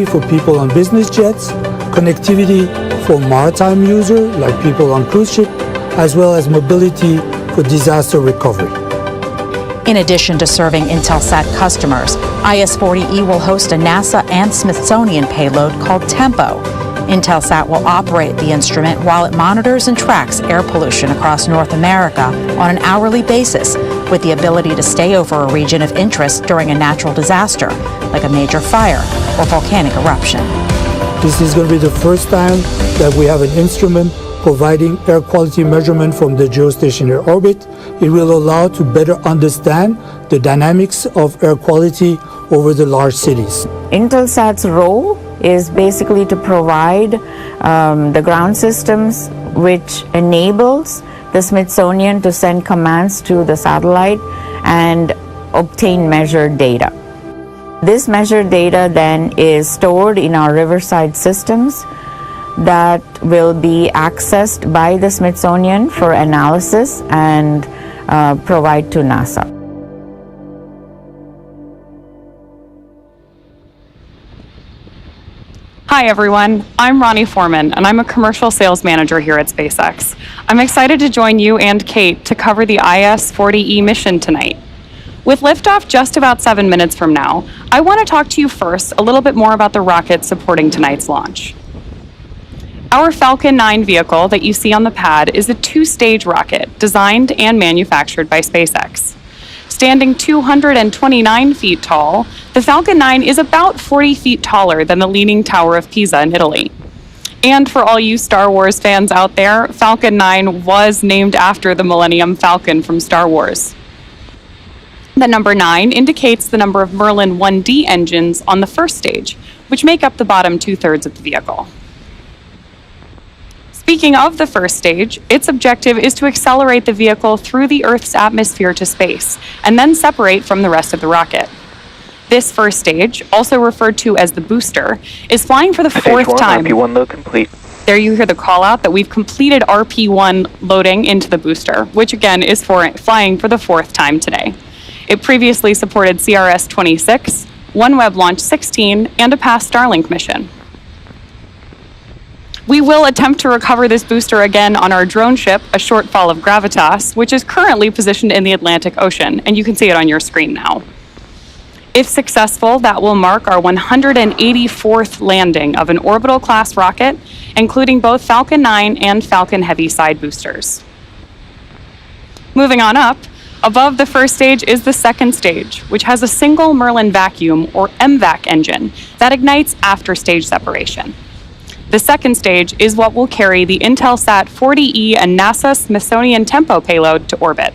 for people on business jets, connectivity for maritime users like people on cruise ship, as well as mobility for disaster recovery. In addition to serving Intelsat customers, IS-40e will host a NASA and Smithsonian payload called Tempo. Intelsat will operate the instrument while it monitors and tracks air pollution across North America on an hourly basis, with the ability to stay over a region of interest during a natural disaster, like a major fire or volcanic eruption. This is going to be the first time that we have an instrument providing air quality measurement from the geostationary orbit. It will allow to better understand the dynamics of air quality over the large cities. Intelsat's role is basically to provide the ground systems which enables the Smithsonian to send commands to the satellite and obtain measured data. This measured data then is stored in our riverside systems that will be accessed by the Smithsonian for analysis and provide to NASA. Hi everyone, I'm Ronnie Foreman and I'm a commercial sales manager here at SpaceX. I'm excited to join you and Kate to cover the IS-40e mission tonight. With liftoff just about 7 minutes from now, I want to talk to you first a little bit more about the rocket supporting tonight's launch. Our Falcon 9 vehicle that you see on the pad is a two-stage rocket designed and manufactured by SpaceX. Standing 229 feet tall, the Falcon 9 is about 40 feet taller than the Leaning Tower of Pisa in Italy. And for all you Star Wars fans out there, Falcon 9 was named after the Millennium Falcon from Star Wars. The number 9 indicates the number of Merlin 1D engines on the first stage, which make up the bottom two-thirds of the vehicle. Speaking of the first stage, its objective is to accelerate the vehicle through the Earth's atmosphere to space, and then separate from the rest of the rocket. This first stage, also referred to as the booster, is flying for the fourth time. RP1 load complete. There you hear the call out that we've completed RP1 loading into the booster, which again is flying for the fourth time today. It previously supported CRS-26, OneWeb Launch 16, and a past Starlink mission. We will attempt to recover this booster again on our drone ship, a shortfall of Gravitas, which is currently positioned in the Atlantic Ocean, and you can see it on your screen now. If successful, that will mark our 184th landing of an orbital-class rocket, including both Falcon 9 and Falcon Heavy side boosters. Moving on up, above the first stage is the second stage, which has a single Merlin vacuum, or MVAC engine, that ignites after stage separation. The second stage is what will carry the Intelsat 40e and NASA Smithsonian Tempo payload to orbit.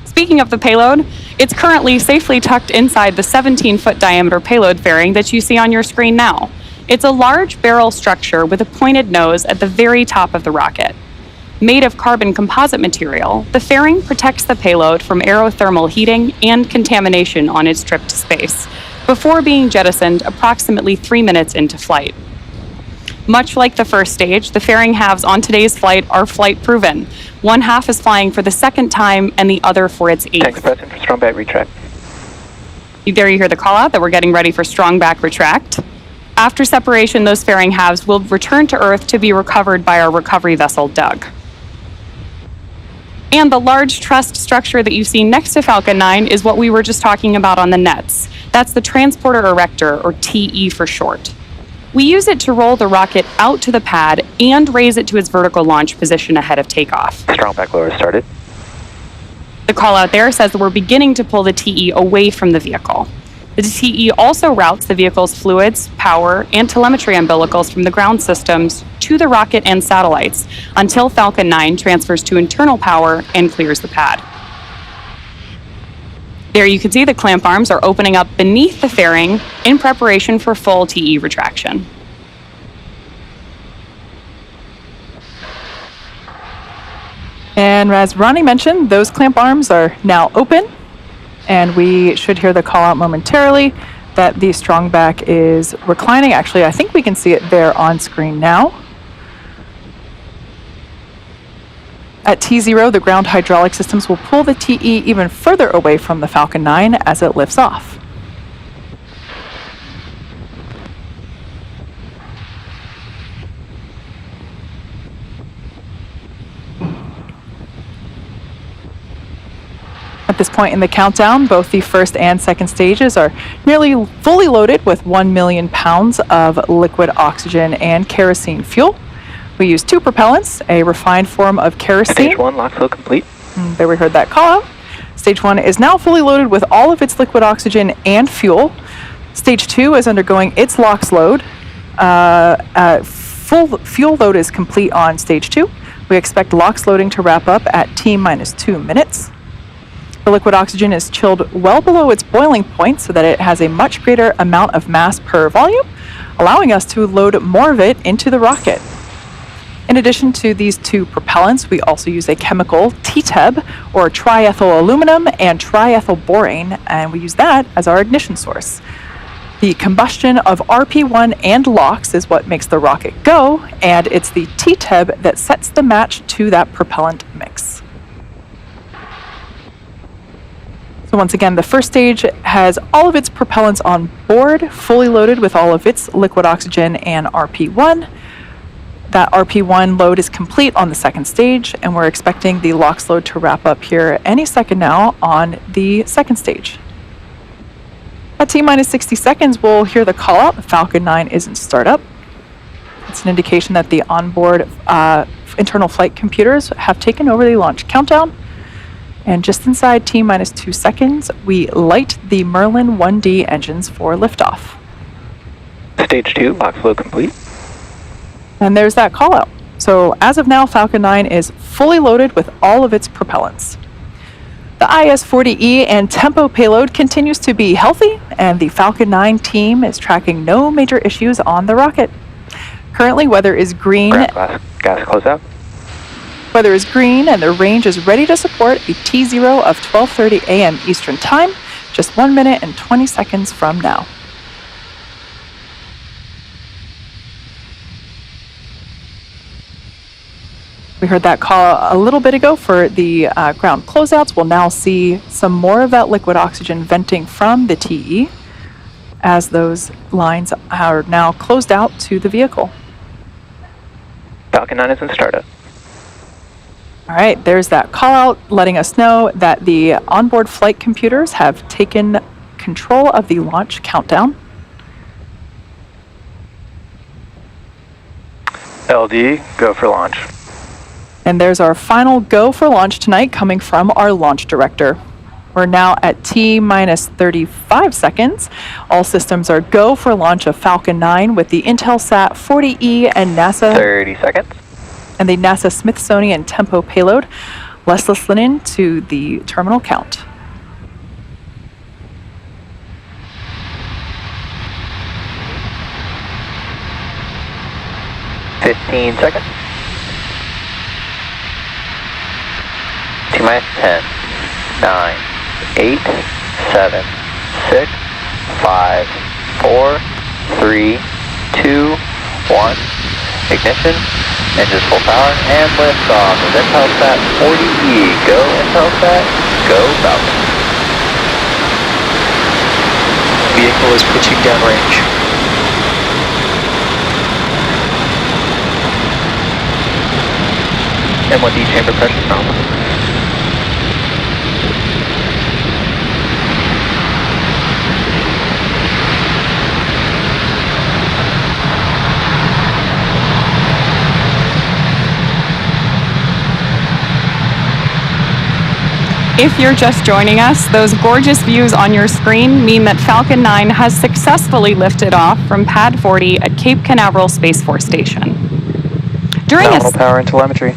Speaking of the payload, it's currently safely tucked inside the 17-foot diameter payload fairing that you see on your screen now. It's a large barrel structure with a pointed nose at the very top of the rocket. Made of carbon composite material, the fairing protects the payload from aerothermal heating and contamination on its trip to space, before being jettisoned approximately 3 minutes into flight. Much like the first stage, the fairing halves on today's flight are flight-proven. One half is flying for the second time and the other for its 8th. Thanks, President, for strong back retract. There you hear the call out that we're getting ready for strong back retract. After separation, those fairing halves will return to Earth to be recovered by our recovery vessel, Doug. And the large trussed structure that you see next to Falcon 9 is what we were just talking about on the nets. That's the Transporter Erector, or TE for short. We use it to roll the rocket out to the pad and raise it to its vertical launch position ahead of takeoff. Strong back lower started. The call out there says that we're beginning to pull the TE away from the vehicle. The TE also routes the vehicle's fluids, power, and telemetry umbilicals from the ground systems to the rocket and satellites until Falcon 9 transfers to internal power and clears the pad. There you can see the clamp arms are opening up beneath the fairing in preparation for full TE retraction. And as Ronnie mentioned, those clamp arms are now open, and we should hear the call out momentarily that the strong back is reclining. Actually, I think we can see it there on screen now. At T0, the ground hydraulic systems will pull the TE even further away from the Falcon 9 as it lifts off. At this point in the countdown, both the first and second stages are nearly fully loaded with 1 million pounds of liquid oxygen and kerosene fuel. We use two propellants, a refined form of kerosene. Stage 1, lock flow complete. There we heard that call out. Stage 1 is now fully loaded with all of its liquid oxygen and fuel. Stage 2 is undergoing its LOX load. Full fuel load is complete on Stage 2. We expect LOX loading to wrap up at T-2 minutes. The liquid oxygen is chilled well below its boiling point so that it has a much greater amount of mass per volume, allowing us to load more of it into the rocket. In addition to these two propellants, we also use a chemical, TTEB, or triethyl aluminum and triethyl borane, and we use that as our ignition source. The combustion of RP1 and LOX is what makes the rocket go, and it's the TTEB that sets the match to that propellant mix. So once again, the first stage has all of its propellants on board, fully loaded with all of its liquid oxygen and RP1. That RP1 load is complete on the second stage, and we're expecting the LOX load to wrap up here any second now on the second stage. At T-minus 60 seconds, we'll hear the call out. The Falcon 9 is in startup. It's an indication that the onboard internal flight computers have taken over the launch countdown. And just inside T-minus 2 seconds, we light the Merlin 1D engines for liftoff. Stage 2, lock flow complete. And there's that call out. So as of now, Falcon 9 is fully loaded with all of its propellants. The IS-40e and Tempo payload continues to be healthy, and the Falcon 9 team is tracking no major issues on the rocket. Currently, weather is green. Gas closeout. Weather is green, and the range is ready to support a T0 of 12:30 a.m. Eastern Time, just 1 minute and 20 seconds from now. We heard that call a little bit ago for the ground closeouts. We'll now see some more of that liquid oxygen venting from the TE as those lines are now closed out to the vehicle. Falcon 9 is in startup. All right, there's that call out letting us know that the onboard flight computers have taken control of the launch countdown. LD, go for launch. And there's our final go for launch tonight coming from our launch director. We're now at T-minus 35 seconds. All systems are go for launch of Falcon 9 with the Intelsat 40E and NASA 30 seconds. And the NASA Smithsonian Tempo payload. Let's listen in to the terminal count. $15 seconds. T-minus 10, 9, 8, 7, 6, 5, 4, 3, 2, 1. Ignition, engines full power, and lift off of Intelsat 40E. Go Intelsat, go Falcon. Vehicle is pitching downrange. M1D chamber pressure nominal. If you're just joining us, those gorgeous views on your screen mean that Falcon 9 has successfully lifted off from Pad 40 at Cape Canaveral Space Force Station. During Nominal power and telemetry.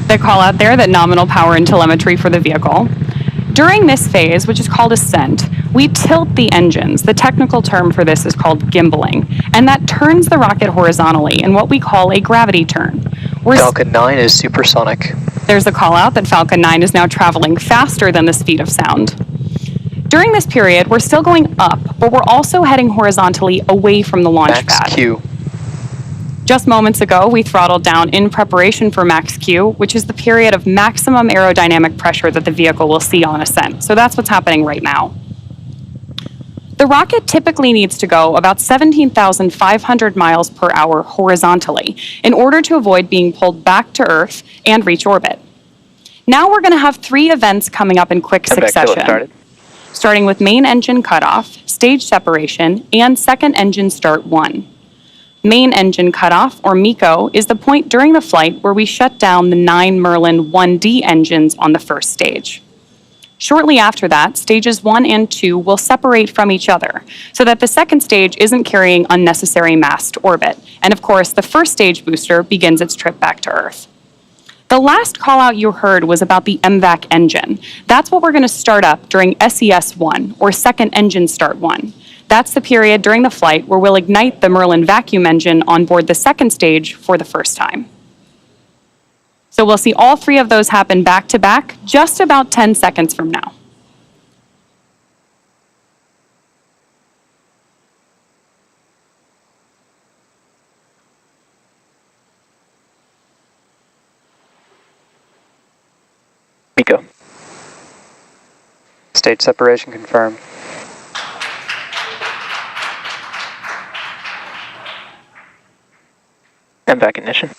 the call out there that nominal power and telemetry for the vehicle. During this phase, which is called ascent, we tilt the engines. The technical term for this is called gimbaling, and that turns the rocket horizontally in what we call a gravity turn. Falcon 9 is supersonic. There's a call out that Falcon 9 is now traveling faster than the speed of sound. During this period, we're still going up, but we're also heading horizontally away from the launch pad. Max Q. Just moments ago, we throttled down in preparation for max Q, which is the period of maximum aerodynamic pressure that the vehicle will see on ascent. So that's what's happening right now. The rocket typically needs to go about 17,500 miles per hour horizontally in order to avoid being pulled back to Earth and reach orbit. Now we're going to have 3 events coming up in quick succession. Started. Starting with main engine cutoff, stage separation, and second engine start 1. Main engine cutoff, or MECO, is the point during the flight where we shut down the 9 Merlin 1D engines on the first stage. Shortly after that, stages 1 and 2 will separate from each other so that the second stage isn't carrying unnecessary mass to orbit. And of course, the first stage booster begins its trip back to Earth. The last call out you heard was about the MVAC engine. That's what we're going to start up during SES-1, or second engine start 1. That's the period during the flight where we'll ignite the Merlin vacuum engine on board the second stage for the first time. So we'll see all 3 of those happen back to back just about 10 seconds from now. MECO. Stage separation confirmed. MVAC ignition.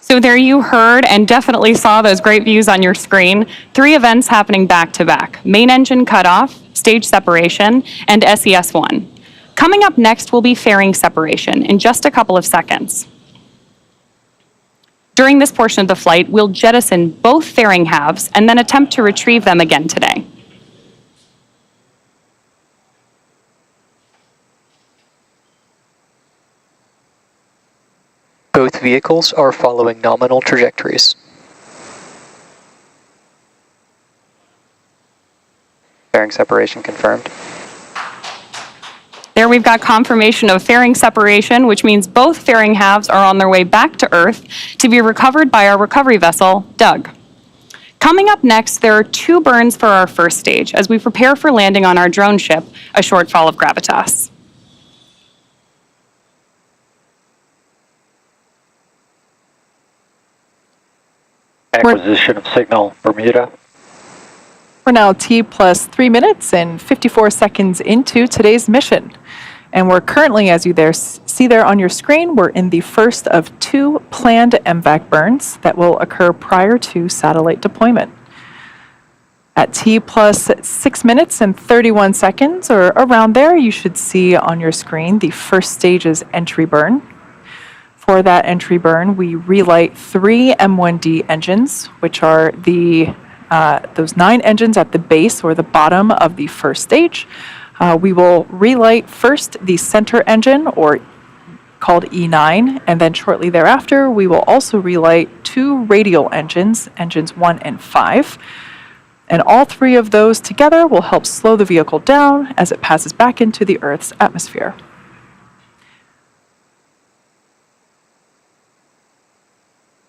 So there you heard and definitely saw those great views on your screen. 3 events happening back to back: main engine cutoff, stage separation, and SES-1. Coming up next will be fairing separation in just a couple of seconds. During this portion of the flight, we'll jettison both fairing halves and then attempt to retrieve them again today. Both vehicles are following nominal trajectories. Fairing separation confirmed. There we've got confirmation of fairing separation, which means both fairing halves are on their way back to Earth to be recovered by our recovery vessel, Doug. Coming up next, there are 2 burns for our first stage as we prepare for landing on our drone ship, a shortfall of gravitas. Acquisition of signal, Bermuda. We're now T plus 3 minutes and 54 seconds into today's mission. And we're currently, as you see there on your screen, we're in the first of 2 planned MVAC burns that will occur prior to satellite deployment. At T plus 6 minutes and 31 seconds, or around there, you should see on your screen the first stage's entry burn. For that entry burn, we relight 3 M1D engines, which are those 9 engines at the base or the bottom of the first stage. We will relight first the center engine, or called E9, and then shortly thereafter, we will also relight 2 radial engines, engines 1 and 5. And all 3 of those together will help slow the vehicle down as it passes back into the Earth's atmosphere.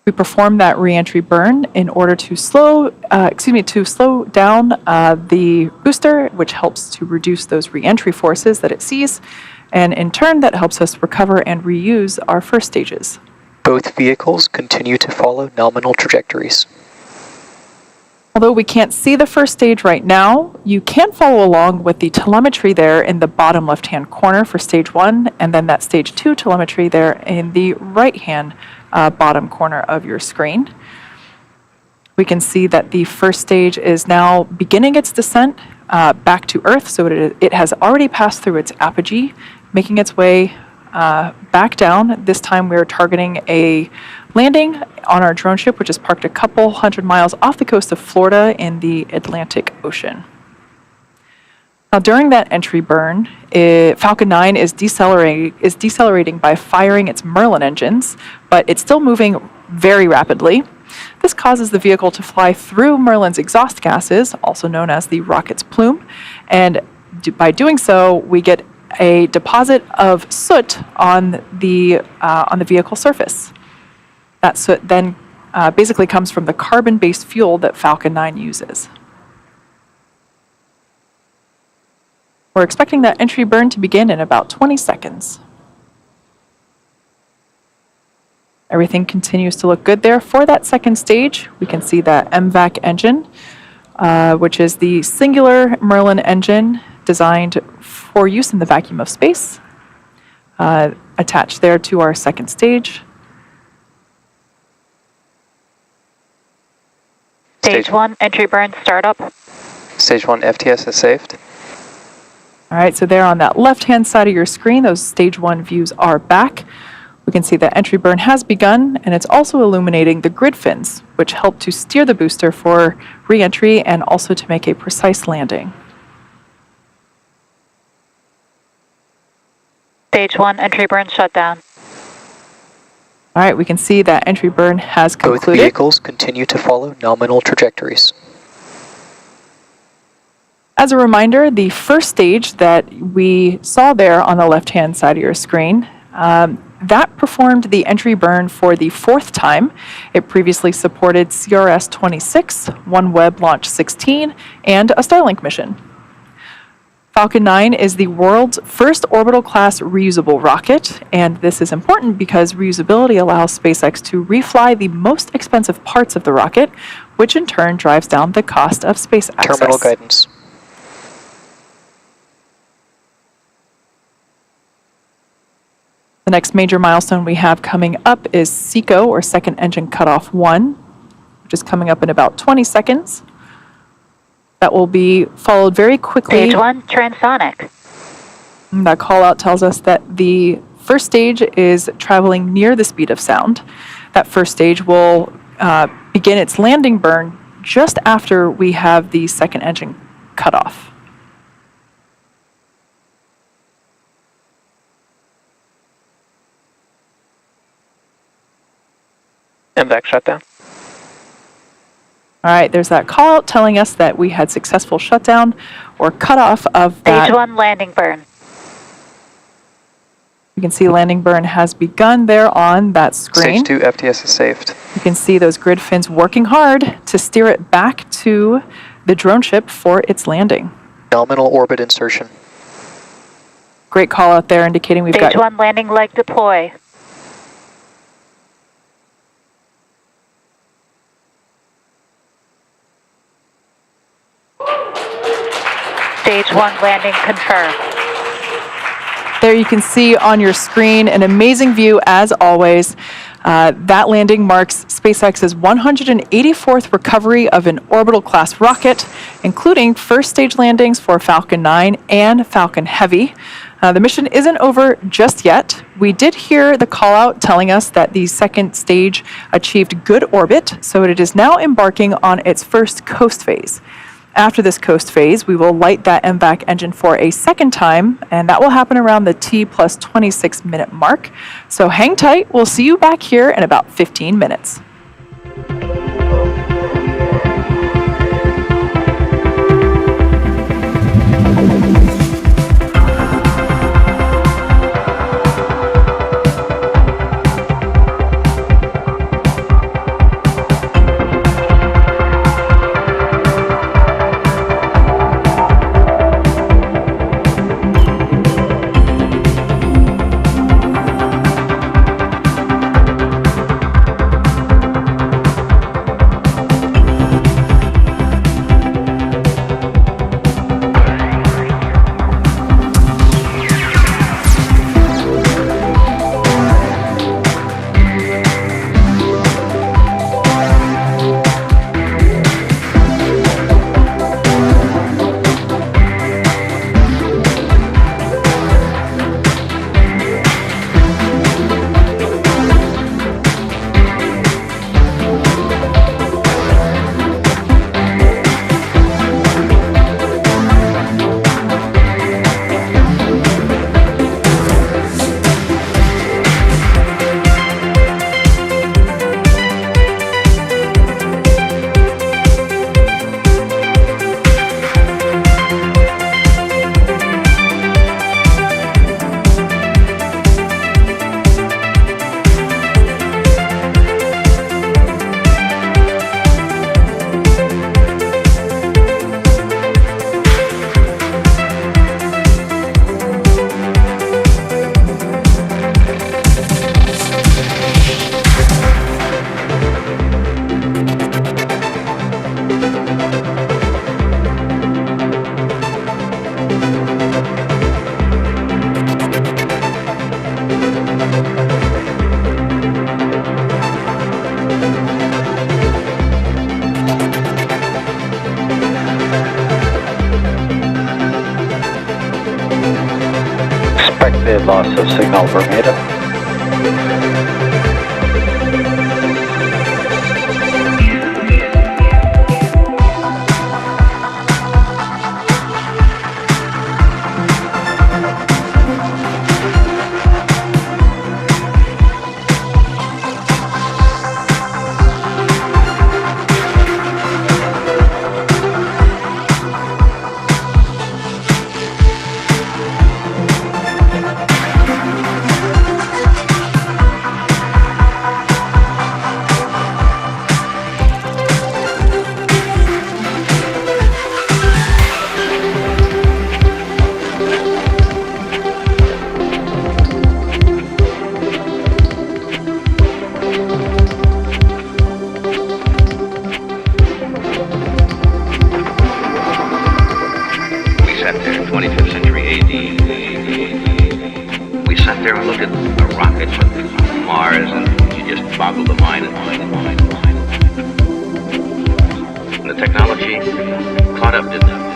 We perform that reentry burn in order to slow down the booster, which helps to reduce those reentry forces that it sees, and in turn, that helps us recover and reuse our first stages. Both vehicles continue to follow nominal trajectories. Although we can't see the first stage right now, you can follow along with the telemetry there in the bottom left-hand corner for stage 1, and then that stage 2 telemetry there in the right-hand bottom corner of your screen. We can see that the first stage is now beginning its descent back to Earth, so it has already passed through its apogee, making its way back down. This time we're targeting a landing on our drone ship, which is parked a couple hundred miles off the coast of Florida in the Atlantic Ocean. Now, during that entry burn, Falcon 9 is decelerating by firing its Merlin engines, but it's still moving very rapidly. This causes the vehicle to fly through Merlin's exhaust gases, also known as the rocket's plume, and by doing so, we get a deposit of soot on the vehicle surface. That soot then basically comes from the carbon-based fuel that Falcon 9 uses. We're expecting that entry burn to begin in about 20 seconds. Everything continues to look good there. For that second stage, we can see that MVAC engine, which is the singular Merlin engine designed for use in the vacuum of space, attached there to our second stage. Stage 1, entry burn startup. Stage 1 FTS is saved. All right, so there on that left-hand side of your screen, those stage 1 views are back. We can see that entry burn has begun, and it's also illuminating the grid fins, which help to steer the booster for re-entry and also to make a precise landing. Stage 1, entry burn shut down. All right, we can see that entry burn has Both concluded. vehicles continue to follow nominal trajectories. As a reminder, the first stage that we saw there on the left-hand side of your screen, that performed the entry burn for the 4th time. It previously supported CRS-26, OneWeb Launch 16, and a Starlink mission. Falcon 9 is the world's first orbital-class reusable rocket, and this is important because reusability allows SpaceX to refly the most expensive parts of the rocket, which in turn drives down the cost of space access. Terminal guidance. The next major milestone we have coming up is SECO, or Second Engine Cutoff 1, which is coming up in about 20 seconds. That will be followed very quickly. Stage 1, transonic. And that call out tells us that the first stage is traveling near the speed of sound. That first stage will begin its landing burn just after we have the second engine cutoff. MVAC shutdown. All right, there's that call out telling us that we had successful shutdown or cutoff of that. Stage 1, landing burn. You can see landing burn has begun there on that screen. Stage 2 FTS is saved. You can see those grid fins working hard to steer it back to the drone ship for its landing. Nominal orbit insertion. Great call out there indicating we've Stage got 1, landing leg deploy. Stage 1, landing confirmed. There you can see on your screen an amazing view as always. That landing marks SpaceX's 184th recovery of an orbital class rocket, including first stage landings for Falcon 9 and Falcon Heavy. The mission isn't over just yet. We did hear the call out telling us that the second stage achieved good orbit, so it is now embarking on its first coast phase. After this coast phase, we will light that MVAC engine for a second time, and that will happen around the T+26 minute mark. So hang tight, we'll see you back here in about 15 minutes. detected loss of signal Bermuda. there and look at a rocket from Mars, and you just boggle the mind and the technology caught up, didn't it?